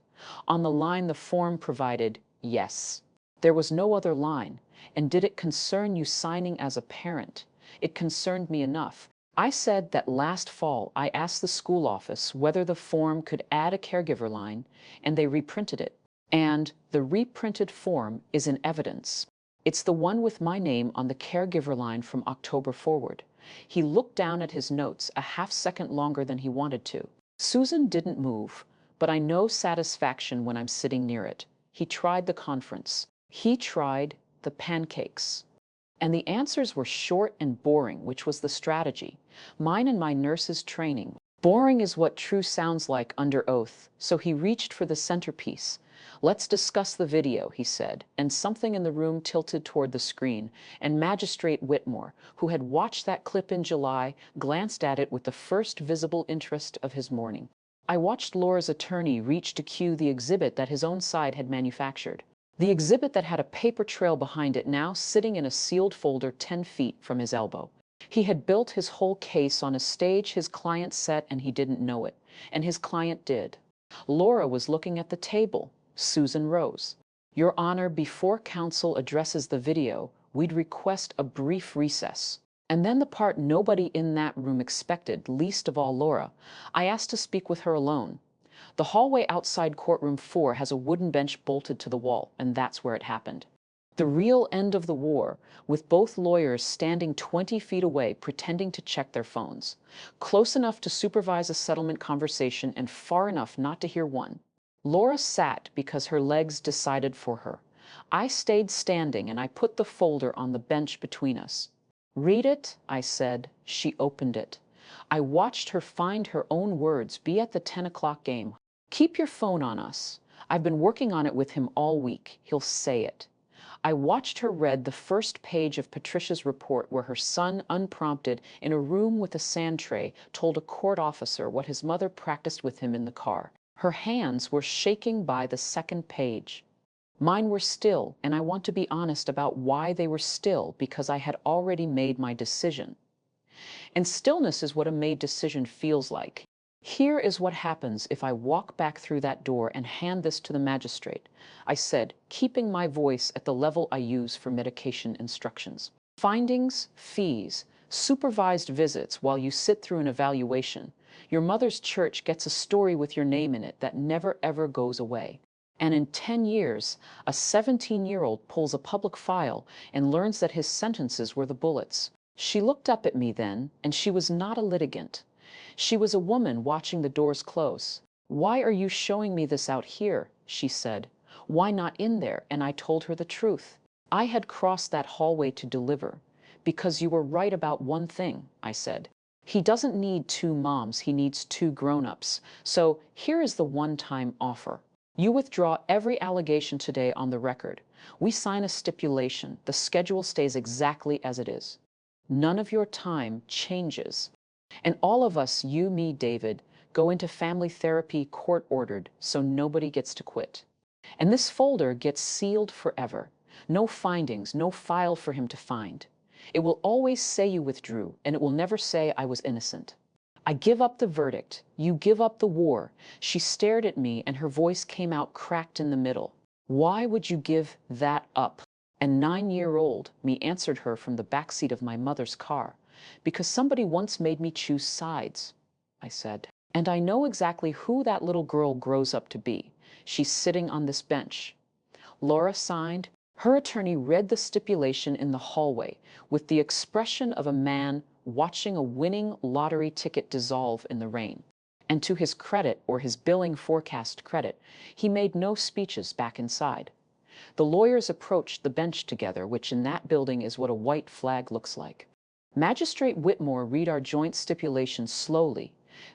On the line the form provided, yes. There was no other line. And did it concern you signing as a parent? It concerned me enough. I said that last fall I asked the school office whether the form could add a caregiver line, and they reprinted it. And the reprinted form is in evidence. It's the one with my name on the caregiver line from October forward. He looked down at his notes a half-second longer than he wanted to. Susan didn't move, but I know satisfaction when I'm sitting near it. He tried the conference. He tried the pancakes. And the answers were short and boring, which was the strategy. Mine and my nurse's training. Boring is what true sounds like under oath, so he reached for the centerpiece. "Let's discuss the video," he said, and something in the room tilted toward the screen, and Magistrate Whitmore, who had watched that clip in July, glanced at it with the first visible interest of his morning. I watched Laura's attorney reach to cue the exhibit that his own side had manufactured. The exhibit that had a paper trail behind it now sitting in a sealed folder 10 feet from his elbow. He had built his whole case on a stage his client set and he didn't know it, and his client did. Laura was looking at the table. Susan rose. "Your Honor, before counsel addresses the video, we'd request a brief recess." And then the part nobody in that room expected, least of all Laura. I asked to speak with her alone. The hallway outside courtroom 4 has a wooden bench bolted to the wall, and that's where it happened. The real end of the war, with both lawyers standing 20 feet away pretending to check their phones, close enough to supervise a settlement conversation and far enough not to hear one. Laura sat because her legs decided for her. I stayed standing and I put the folder on the bench between us. "Read it," I said. She opened it. I watched her find her own words, be at the 10 o'clock game. "Keep your phone on us. I've been working on it with him all week. He'll say it." I watched her read the first page of Patricia's report where her son, unprompted, in a room with a sand tray, told a court officer what his mother practiced with him in the car. Her hands were shaking by the second page. Mine were still, and I want to be honest about why they were still, because I had already made my decision. And stillness is what a made decision feels like. "Here is what happens if I walk back through that door and hand this to the magistrate," I said, keeping my voice at the level I use for medication instructions. "Findings, fees, supervised visits while you sit through an evaluation. Your mother's church gets a story with your name in it that never ever goes away. And in 10 years, a 17-year-old pulls a public file and learns that his sentences were the bullets." She looked up at me then, and she was not a litigant. She was a woman watching the doors close. "Why are you showing me this out here?" she said. "Why not in there?" And I told her the truth. I had crossed that hallway to deliver. "Because you were right about one thing," I said. "He doesn't need 2 moms, he needs 2 grown-ups. So here is the one-time offer. You withdraw every allegation today on the record. We sign a stipulation. The schedule stays exactly as it is. None of your time changes. And all of us, you, me, David, go into family therapy court-ordered, so nobody gets to quit. And this folder gets sealed forever. No findings, no file for him to find. It will always say you withdrew, and it will never say I was innocent. I give up the verdict. You give up the war." She stared at me, and her voice came out cracked in the middle. "Why would you give that up?" And 9-year-old me answered her from the backseat of my mother's car. "Because somebody once made me choose sides," I said. "And I know exactly who that little girl grows up to be. She's sitting on this bench." Laura signed. Her attorney read the stipulation in the hallway with the expression of a man watching a winning lottery ticket dissolve in the rain. And to his credit, or his billing forecast credit, he made no speeches back inside. The lawyers approached the bench together, which in that building is what a white flag looks like. Magistrate Whitmore read our joint stipulation slowly,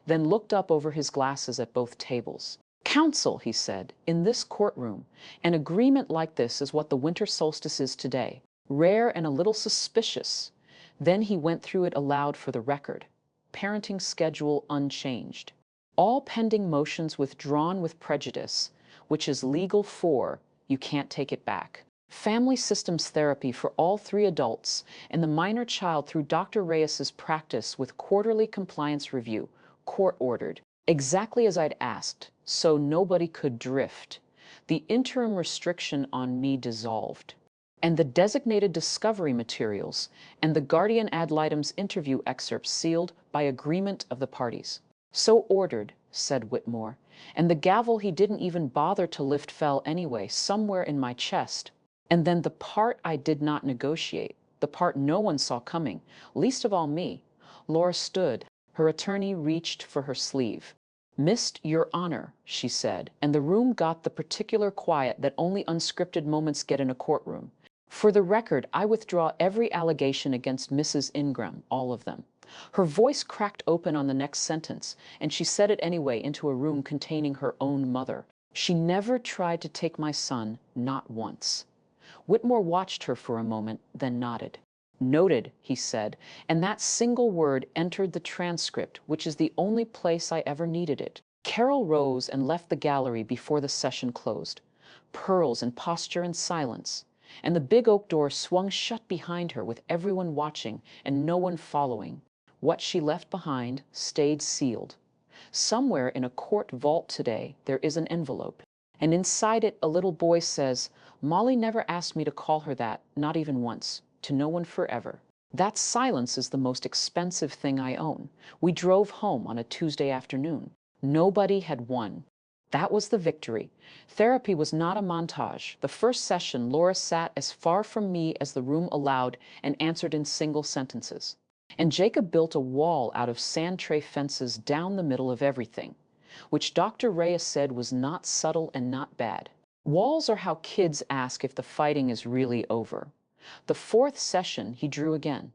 then looked up over his glasses at both tables. "Counsel," he said, "in this courtroom, an agreement like this is what the winter solstice is today. Rare and a little suspicious." Then he went through it aloud for the record. Parenting schedule unchanged. All pending motions withdrawn with prejudice, which is legal for, you can't take it back. Family systems therapy for all 3 adults and the minor child through Dr. Reyes's practice with quarterly compliance review, court-ordered, exactly as I'd asked, so nobody could drift. The interim restriction on me dissolved. And the designated discovery materials and the guardian ad litem's interview excerpts sealed by agreement of the parties. "So ordered," said Whitmore, and the gavel he didn't even bother to lift fell anyway, somewhere in my chest. And then the part I did not negotiate, the part no one saw coming, least of all me. Laura stood. Her attorney reached for her sleeve. "Missed Your Honor," she said, and the room got the particular quiet that only unscripted moments get in a courtroom. For the record, I withdraw every allegation against Mrs. Ingram, all of them. Her voice cracked open on the next sentence, and she said it anyway into a room containing her own mother. She never tried to take my son, not once. Whitmore watched her for a moment, then nodded. Noted, he said, and that single word entered the transcript, which is the only place I ever needed it. Carol rose and left the gallery before the session closed. Pearls in posture and silence, and the big oak door swung shut behind her with everyone watching and no one following. What she left behind stayed sealed. Somewhere in a court vault today there is an envelope, and inside it a little boy says, "Molly never asked me to call her that, not even once, to no one forever." That silence is the most expensive thing I own. We drove home on a Tuesday afternoon. Nobody had won. That was the victory. Therapy was not a montage. The first session, Laura sat as far from me as the room allowed and answered in single sentences. And Jacob built a wall out of sand tray fences down the middle of everything, which Dr. Reyes said was not subtle and not bad. Walls are how kids ask if the fighting is really over. The fourth session, he drew again.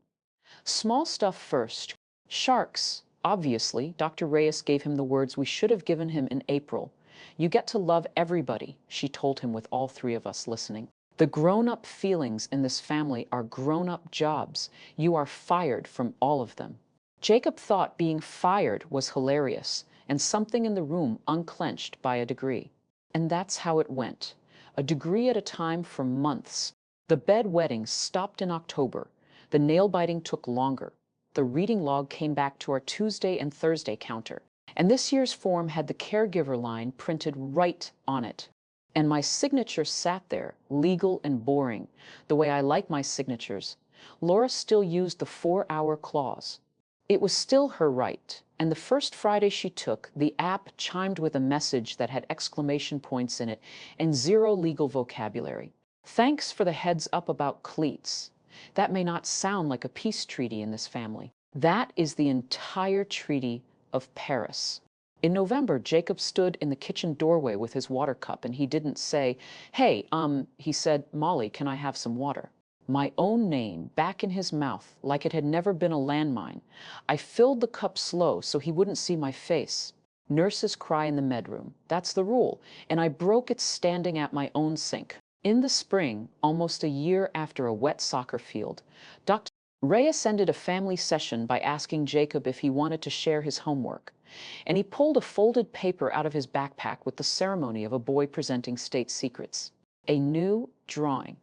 Small stuff first. Sharks. Obviously, Dr. Reyes gave him the words we should have given him in April. You get to love everybody, she told him with all three of us listening. The grown-up feelings in this family are grown-up jobs. You are fired from all of them. Jacob thought being fired was hilarious, and something in the room unclenched by a degree. And that's how it went. A degree at a time for months. The bedwetting stopped in October. The nail-biting took longer. The reading log came back to our Tuesday and Thursday counter. And this year's form had the caregiver line printed right on it. And my signature sat there, legal and boring, the way I like my signatures. Laura still used the 4-hour clause. It was still her right, and the first Friday she took, the app chimed with a message that had exclamation points in it and zero legal vocabulary. Thanks for the heads up about cleats. That may not sound like a peace treaty in this family. That is the entire Treaty of Paris. In November, Jacob stood in the kitchen doorway with his water cup, and he didn't say, "Hey, he said, "Molly, can I have some water?" My own name back in his mouth, like it had never been a landmine. I filled the cup slow so he wouldn't see my face. Nurses cry in the medroom. That's the rule, and I broke it standing at my own sink. In the spring, almost a year after a wet soccer field, Dr. Reyes ended a family session by asking Jacob if he wanted to share his homework. And he pulled a folded paper out of his backpack with the ceremony of a boy presenting state secrets. A new drawing.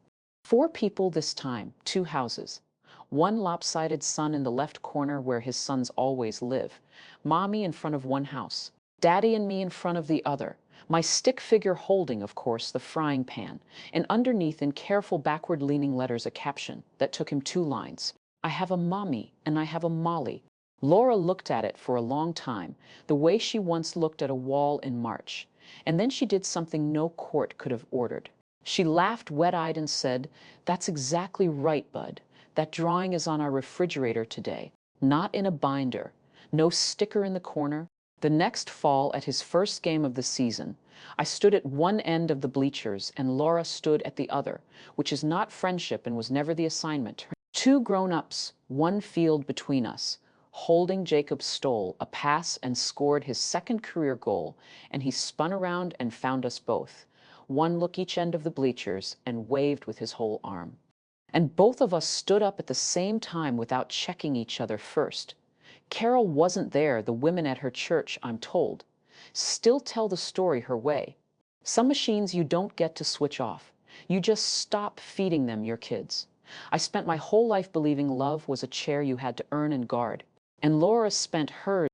4 people this time, 2 houses. One lopsided son in the left corner where his sons always live. Mommy in front of one house. Daddy and me in front of the other. My stick figure holding, of course, the frying pan. And underneath in careful backward-leaning letters a caption that took him 2 lines. I have a mommy and I have a Molly. Laura looked at it for a long time, the way she once looked at a wall in March. And then she did something no court could have ordered. She laughed wet-eyed and said, "That's exactly right, Bud. That drawing is on our refrigerator today. Not in a binder. No sticker in the corner." The next fall, at his first game of the season, I stood at one end of the bleachers and Laura stood at the other, which is not friendship and was never the assignment. 2 grown-ups, 1 field between us. Holding Jacob stole a pass and scored his second career goal, and he spun around and found us both. 1 look each end of the bleachers and waved with his whole arm. And both of us stood up at the same time without checking each other first. Carol wasn't there, the women at her church, I'm told, still tell the story her way. Some machines you don't get to switch off. You just stop feeding them your kids. I spent my whole life believing love was a chair you had to earn and guard. And Laura spent hers